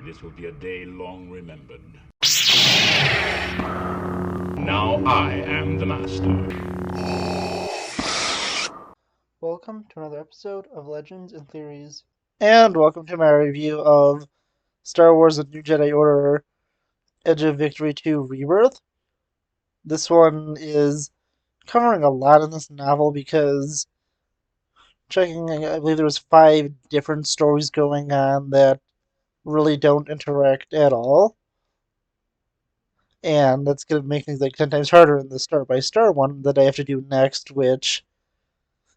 This will be a day long remembered. Now I am the master. Welcome to another episode of Legends and Theories. And welcome to my review of Star Wars The New Jedi Order Edge of Victory 2 Rebirth. This one is covering a lot in this novel because I believe there was 5 different stories going on that really don't interact at all. And that's going to make things like 10 times harder in the Star by Star one that I have to do next, which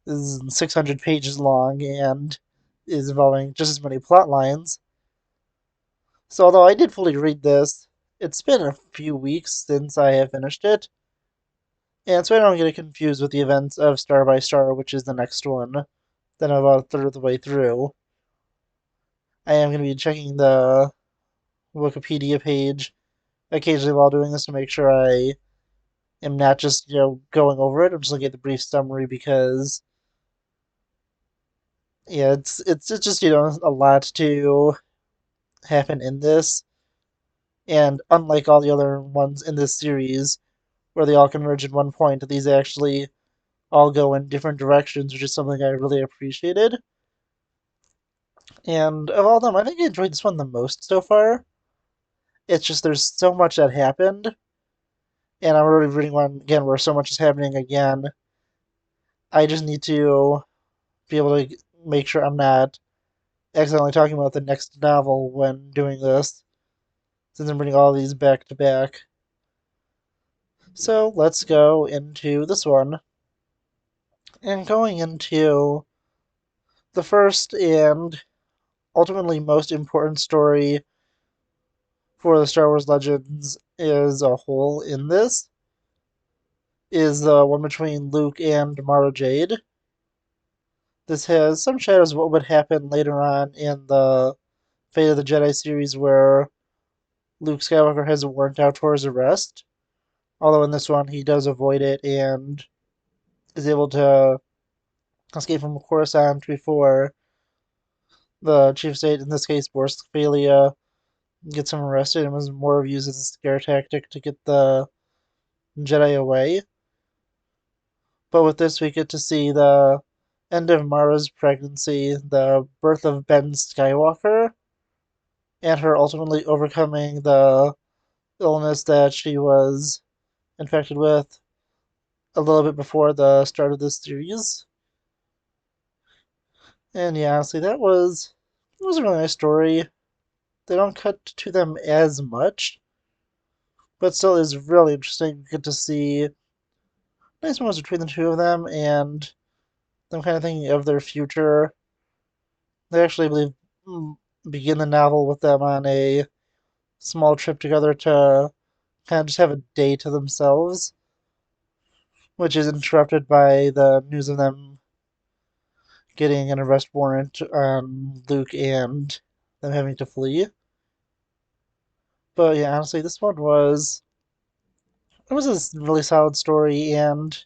is 600 pages long and is involving just as many plot lines. So, although I did fully read this, it's been a few weeks since I have finished it, and so I don't get it confused with the events of Star by Star, which is the next one that I'm about a third of the way through. I am going to be checking the Wikipedia page occasionally while doing this to make sure I am not just, going over it. I'm just looking at the brief summary because, yeah, it's just, a lot to happen in this. And unlike all the other ones in this series, where they all converge at one point, these actually all go in different directions, which is something I really appreciated. And of all of them, I think I enjoyed this one the most so far. It's just there's so much that happened, and I'm already reading one again where so much is happening again. I just need to be able to make sure I'm not accidentally talking about the next novel when doing this, since I'm reading all these back to back. So let's go into this one. And going into the first and ultimately most important story for the Star Wars Legends as a whole in this is the one between Luke and Mara Jade. This has some shadows of what would happen later on in the Fate of the Jedi series where Luke Skywalker has a warrant out for his arrest. Although in this one he does avoid it and is able to escape from Coruscant before the Chief of State, in this case Boris Sphalia, gets him arrested and was more used as a scare tactic to get the Jedi away. But with this, we get to see the end of Mara's pregnancy, the birth of Ben Skywalker, and her ultimately overcoming the illness that she was infected with a little bit before the start of this series. And yeah, honestly, it was a really nice story. They don't cut to them as much, but still is really interesting. You get to see nice moments between the two of them and them kind of thinking of their future. They actually, I believe, begin the novel with them on a small trip together to kind of just have a day to themselves, which is interrupted by the news of them getting an arrest warrant on Luke and them having to flee. But yeah, honestly, this one was a really solid story, and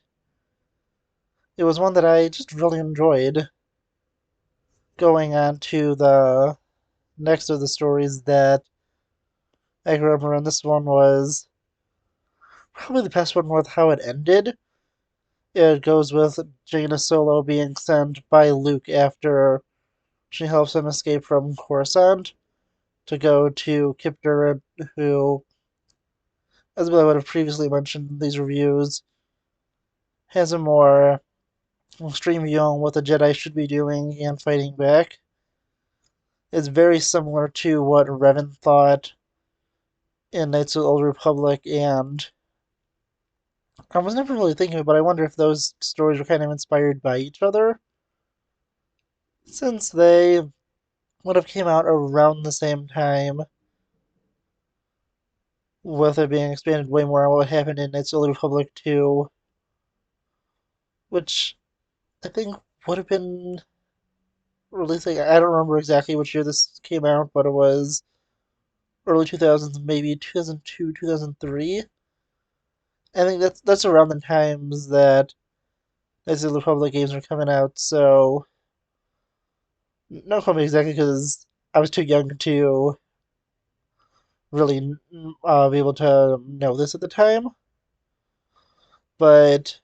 it was one that I just really enjoyed. Going on to the next of the stories that I can remember, and this one was probably the best one with how it ended. It goes with Jaina Solo being sent by Luke after she helps him escape from Coruscant to go to Kip Durant, who, as I would have previously mentioned in these reviews, has a more extreme view on what the Jedi should be doing and fighting back. It's very similar to what Revan thought in Knights of the Old Republic, and I was never really thinking, but I wonder if those stories were kind of inspired by each other, since they would have came out around the same time, with it being expanded way more on what happened in Knights of the Old Republic 2, which I think would have been releasing. I don't remember exactly which year this came out, but it was early 2000s, maybe 2002, 2003. I think that's around the times that Knights of the Republic games were coming out, so no quote me exactly because I was too young to really be able to know this at the time. But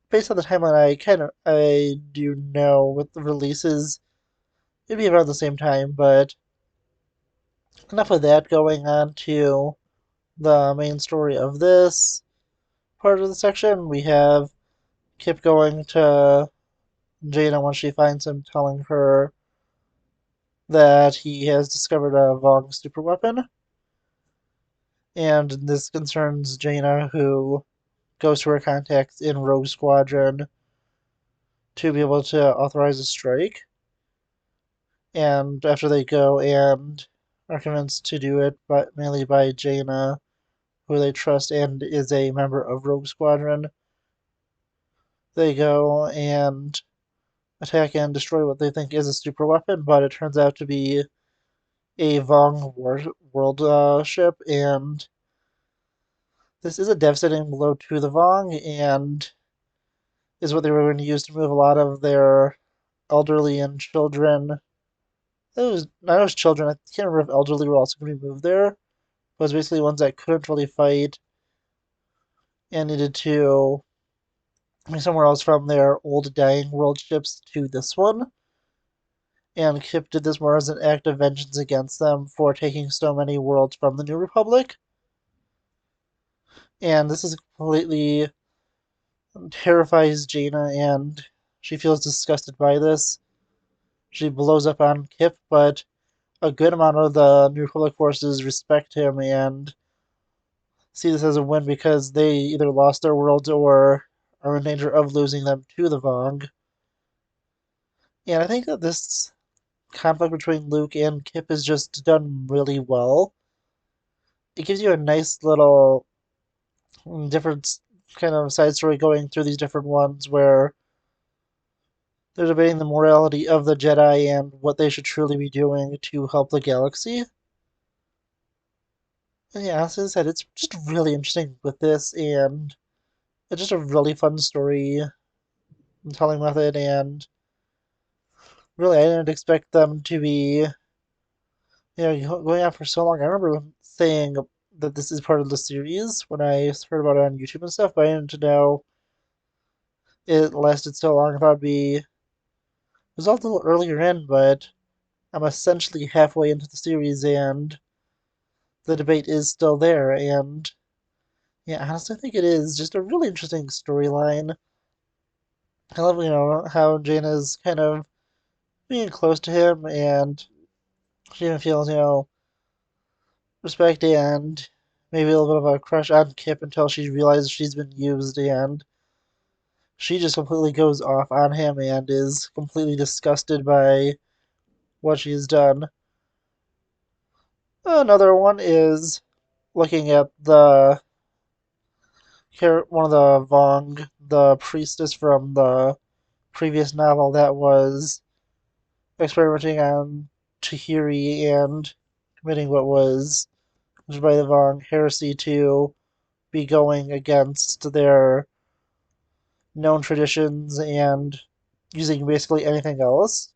based on the timeline, I do know with the releases, it'd be around the same time. But enough of that. Going on to the main story of this part of the section, we have Kip going to Jaina once she finds him, telling her that he has discovered a Vong superweapon. And this concerns Jaina, who goes to her contacts in Rogue Squadron to be able to authorize a strike. And after they go and are convinced to do it, but mainly by Jaina, who they trust and is a member of Rogue Squadron, they go and attack and destroy what they think is a super weapon, but it turns out to be a Vong world ship, and this is a devastating blow to the Vong, and is what they were going to use to move a lot of their elderly and children. Not as children. I can't remember if elderly were also going to be moved there. But it was basically ones that couldn't really fight and needed to be somewhere else from their old dying world ships to this one. And Kip did this more as an act of vengeance against them for taking so many worlds from the New Republic. And this is completely terrifies Jaina, and she feels disgusted by this. She blows up on Kip, but a good amount of the New Republic forces respect him and see this as a win because they either lost their worlds or are in danger of losing them to the Vong. And I think that this conflict between Luke and Kip is just done really well. It gives you a nice little different kind of side story going through these different ones where they're debating the morality of the Jedi and what they should truly be doing to help the galaxy. And yeah, as I said, it's just really interesting with this, and it's just a really fun story telling method, and really, I didn't expect them to be, going on for so long. I remember saying that this is part of the series when I heard about it on YouTube and stuff, but I didn't know it lasted so long. I thought it was all a little earlier in, but I'm essentially halfway into the series, and the debate is still there. And yeah, honestly, I think it is just a really interesting storyline. I love, how Jaina's kind of being close to him, and she even feels, respect and maybe a little bit of a crush on Kip until she realizes she's been used, and she just completely goes off on him and is completely disgusted by what she's done. Another one is looking at one of the Vong, the priestess from the previous novel that was experimenting on Tahiri and committing what was by the Vong heresy to be going against their known traditions and using basically anything else.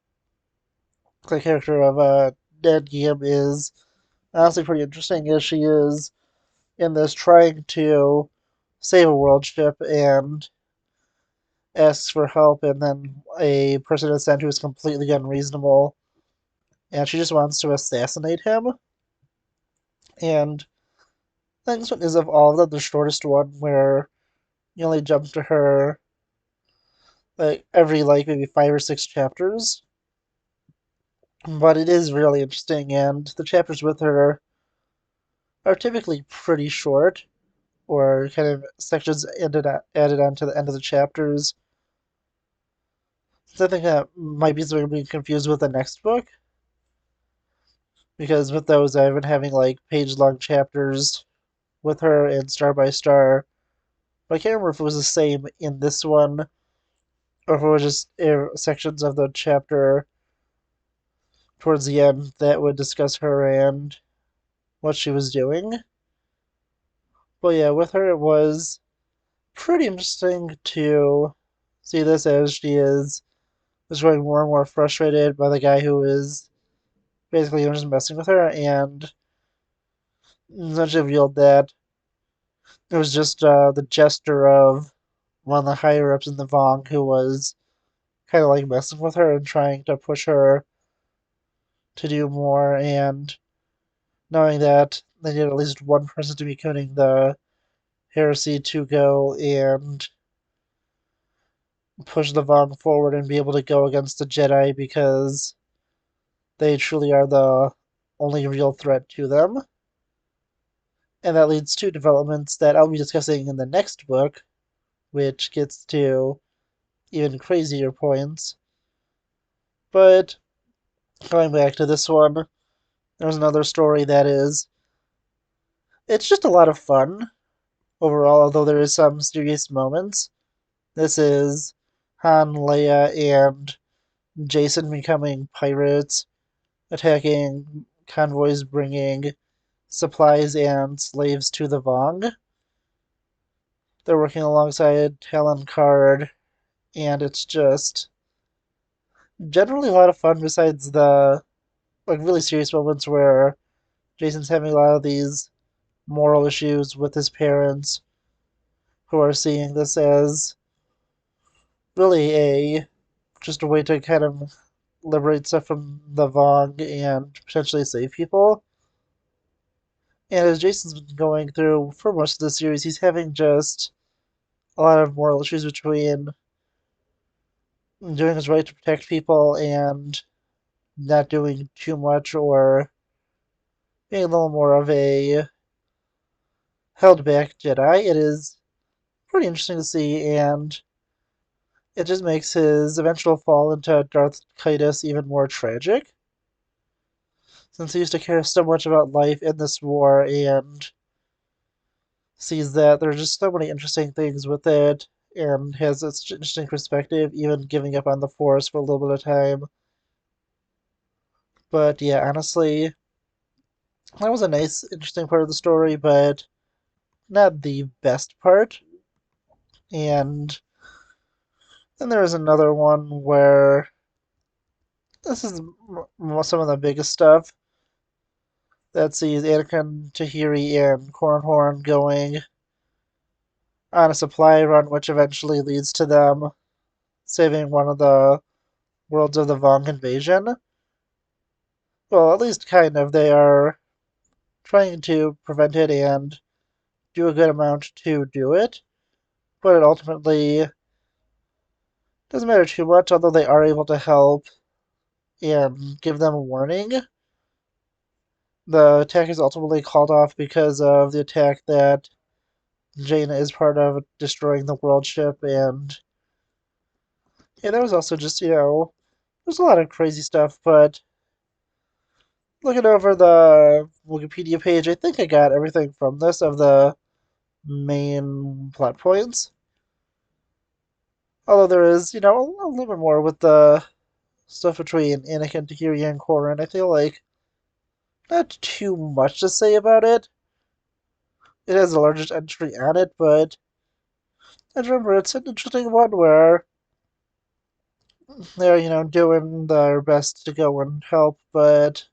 The character of Ned Gibb is honestly pretty interesting as she is in this trying to save a world ship and asks for help, and then a person is sent who is completely unreasonable, and she just wants to assassinate him. And I think this one is of all of them the shortest one, where you only jump to her like every maybe 5 or 6 chapters. But it is really interesting, and the chapters with her are typically pretty short, or kind of sections added on to the end of the chapters. So I think that might be something being confused with the next book, because with those I've been having like page-long chapters with her and Star by Star. But I can't remember if it was the same in this one, or if it was just sections of the chapter towards the end that would discuss her and what she was doing. But yeah, with her it was pretty interesting to see this as she is just growing more and more frustrated by the guy who is basically just messing with her, and essentially revealed that it was just the gesture of one of the higher ups in the Vong who was kind of like messing with her and trying to push her to do more, and knowing that they need at least one person to be coding the heresy to go and push the Vong forward and be able to go against the Jedi because they truly are the only real threat to them. And that leads to developments that I'll be discussing in the next book, which gets to even crazier points. But going back to this one, there's another story that is. It's just a lot of fun overall, although there is some serious moments. This is Han, Leia, and Jason becoming pirates, attacking convoys bringing supplies and slaves to the Vong. They're working alongside Talon Card, and it's just generally a lot of fun besides the really serious moments where Jason's having a lot of these moral issues with his parents who are seeing this as really a just a way to kind of liberate stuff from the Vong and potentially save people. And as Jason's been going through for most of the series, he's having just a lot of moral issues between doing his right to protect people and not doing too much or being a little more of a held back Jedi. It is pretty interesting to see, and it just makes his eventual fall into Darth Kaitis even more tragic, since he used to care so much about life in this war and sees that there's just so many interesting things with it and has this interesting perspective, even giving up on the Force for a little bit of time. But yeah, honestly, that was a nice, interesting part of the story, but not the best part. And then there was another one where this is some of the biggest stuff that sees Anakin, Tahiri, and Cornhorn going on a supply run, which eventually leads to them saving one of the worlds of the Vong invasion. Well, at least kind of. They are trying to prevent it and do a good amount to do it, but it ultimately doesn't matter too much, although they are able to help and give them a warning. The attack is ultimately called off because of the attack that Jaina is part of, destroying the world ship, and yeah, there was also just, there's a lot of crazy stuff, but looking over the Wikipedia page, I think I got everything from this of the main plot points. Although there is, a little bit more with the stuff between Anakin, Tahiri, and Corrin. I feel like not too much to say about it. It has the largest entry on it, but I remember it's an interesting one where they're, doing their best to go and help, but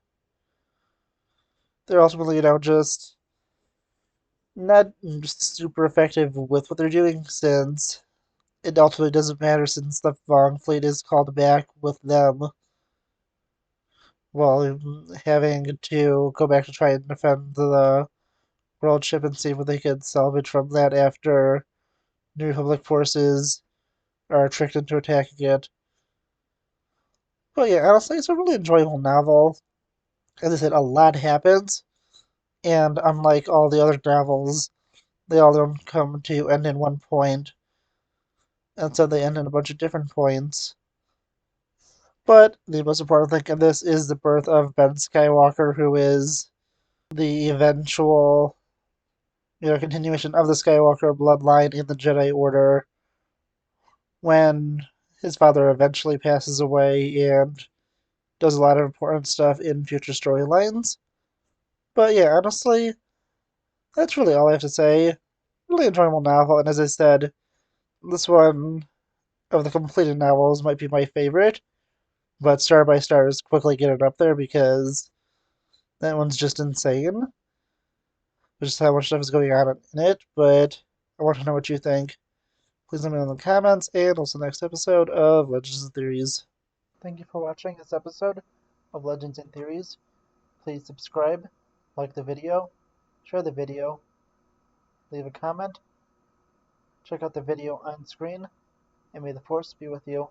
they're ultimately, just not super effective with what they're doing since it ultimately doesn't matter since the Vong fleet is called back with them. Well, having to go back to try and defend the world ship and see what they could salvage from that after New Republic forces are tricked into attacking it. But yeah, honestly, it's a really enjoyable novel. As I said, a lot happens, and unlike all the other novels, they all don't come to end in one point, and so they end in a bunch of different points. But the most important thing in this is the birth of Ben Skywalker, who is the eventual, continuation of the Skywalker bloodline in the Jedi Order when his father eventually passes away and does a lot of important stuff in future storylines. But yeah, honestly, that's really all I have to say. Really enjoyable novel, and as I said, this one of the completed novels might be my favorite, but Star by Star is quickly getting up there because that one's just insane. just how much stuff is going on in it, but I want to know what you think. Please let me know in the comments, and also next episode of Legends and Theories. Thank you for watching this episode of Legends and Theories. Please subscribe, like the video, share the video, leave a comment, check out the video on screen, and may the Force be with you.